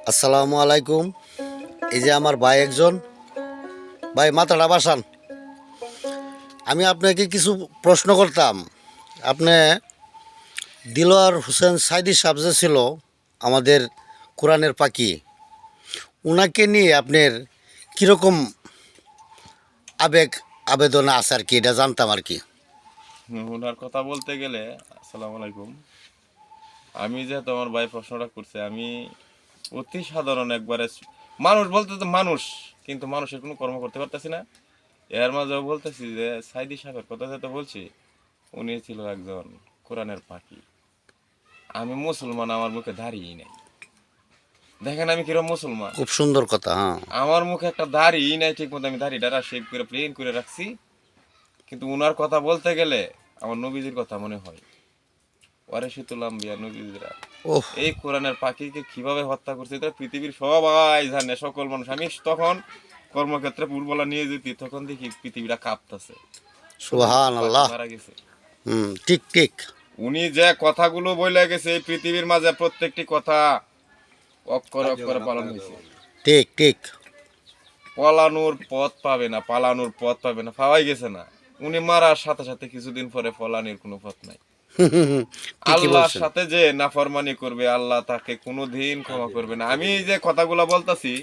আসসালামু আলাইকুম। এই যে আমার ভাই একজন, ভাই মাথাটা বাসান। আমি আপনাকে কিছু প্রশ্ন করতাম। আপনি দিলওয়ার হোসেন সাইদি সাহেব যে ছিল আমাদের কোরআনের পাখি, ওনাকে নিয়ে আপনার কীরকম আবেগ আবেদন আছে আর কি, এটা জানতাম আর কি। ওনার কথা বলতে গেলে, আসসালামু আলাইকুম। আমি যে তোমার ভাই প্রশ্নটা করছে, আমি অতি সাধারণ একবারে মানুষ বলতে তো মানুষ, কিন্তু মানুষের কোনো কর্ম করতে পারতেছি না। এর মাঝেও বলতেছি যে সাইদি সাহেবের কথা যেটা বলছি, উনি ছিল একজন কোরআনের পাখি। আমি মুসলমান, আমার মুখে দাড়িই নাই। দেখেন আমি কিরকম মুসলমান, খুব সুন্দর কথা। হ্যাঁ, আমার মুখে একটা দাড়ি নাই ঠিক মতো, আমি দাড়িটা শেভ করে প্লেন করে রাখছি। কিন্তু উনার কথা বলতে গেলে আমার নবীজির কথা মনে হয়। ওয়ারিসুল আম্বিয়া নবীরা ওহ, এই কোরআনের পাখিকে কিভাবে হত্যা করছে এটা পৃথিবীর সবাই জানে, সকল মানুষ। আমি তখন কর্মক্ষেত্রে ফুটবলা নিয়ে যেতি, তখন দেখি পৃথিবীটা কাঁপতেছে, সুবহানাল্লাহ। মারা গেছে। ঠিক ঠিক। উনি যে কথাগুলো বলে গেছে এই পৃথিবীর মাঝে প্রত্যেকটি কথা অক্ষরে অক্ষরে পালন হয়েছে। ঠিক ঠিক। পলানোর পথ পাবে না, পালানোর পথ পাবে না, পাওয়াই গেছে না। উনি মারার সাথে সাথে কিছুদিন পরে পলানোর কোনো পথ নাই। ঠিকই আল্লাহর বলছেন। সাথে যে নাফরমানি করবে, আল্লাহ তাকে কোনোদিন ক্ষমা করবে না। আমি যে কথাগুলো বলতাছি,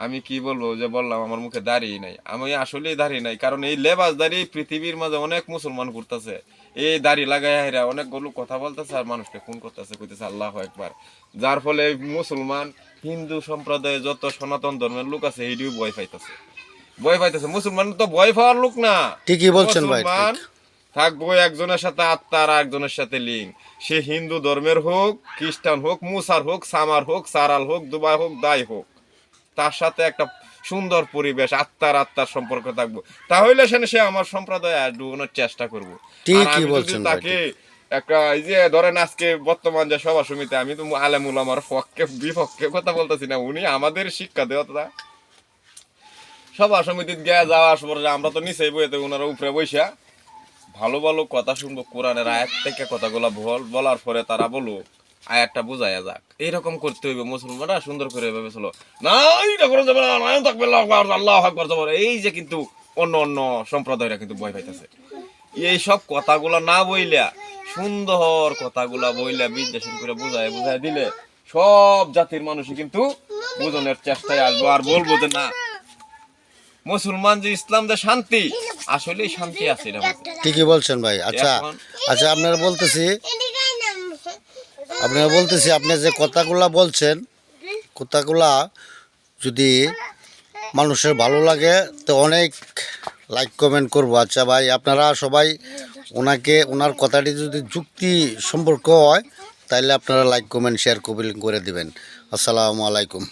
আমি কি বলবো যে বললাম আমার মুখে দাড়ি নাই, আমি আসলেই দাড়ি নাই। কারণ এই লেবাস দাড়ি পৃথিবীর মাঝে অনেক মুসলমান করতেছে, এই দাড়ি লাগাই হেরা অনেকগুলো কথা বলতেছে আর মানুষকে খুন করতেছে, কইতেছে আল্লাহু আকবার। যার ফলে মুসলমান হিন্দু সম্প্রদায়ে যত সনাতন ধর্মের লোক আছে এইটিও ভয় পাইতেছে। মুসলমান তো ভয় পাওয়ার লোক না। ঠিকই বলছেন ভাই, ঠিক। মুসলমান থাকবো একজনের সাথে আত্মা আর একজনের সাথে লিঙ্গ। সে হিন্দু ধর্মের হোক, খ্রিস্টান হোক, মুসার হোক, সামার হোক, সারাল হোক, দুবাই হোক, দায় হোক, তার সাথে একটা সুন্দর পরিবেশ, আত্মার সম্পর্ক থাকবো। তাহলে সে আমার সম্প্রদায় ডুবানোর চেষ্টা করব। আর ঠিকই আমি যদি বলছেন ভাই, তাকে ঠিক। একটা এই যে ধরেন আজকে বর্তমান যে সভা সমিতি, আমি তো আলেমুল আমার পক্ষে বিপক্ষে কথা বলতেছি না, উনি আমাদের শিক্ষা দেওয়া সভা সমিতিতে গিয়ে যাওয়ার পরে আমরা তো নিচেই বইতে, ওনারা উপরে বৈশা ভালো ভালো কথা শুনবো। কোরআনের আয়াত থেকে কথাগুলো বলার পরে তারা বলো আয়াতটা বুঝাইয়া যাক, এইরকম করতে হইবে। মুসলমানরা সুন্দর করে ভেবে চলো, না এইটা করে যাবে না, নায়ন থাকবে আল্লাহু আকবার যাবে। এই যে কিন্তু অন্য অন্য সম্প্রদায়রা কিন্তু ভয় পাইতেছে। এই সব কথাগুলা না বইলা সুন্দর কথাগুলা বইলা বিশ্লেষণ করে বুঝায় দিলে সব জাতির মানুষই কিন্তু বুঝনের চেষ্টায় আসবো আর বলবো যে না, মুসলমান যে ইসলাম যে শান্তি, আসলে শান্তি আছে এর মধ্যে। ঠিকই বলছেন ভাই। আচ্ছা, এখন আচ্ছা, আপনারা বলতেছি আপনি যে কথাগুলা বলছেন, কথাগুলা যদি মানুষের ভালো লাগে তো অনেক লাইক কমেন্ট করবো। আচ্ছা ভাই, আপনারা সবাই ওনার কথাটি যদি যুক্তি সম্পর্ক হয় তাহলে আপনারা লাইক কমেন্ট শেয়ার করে দিবেন। আসসালামু আলাইকুম।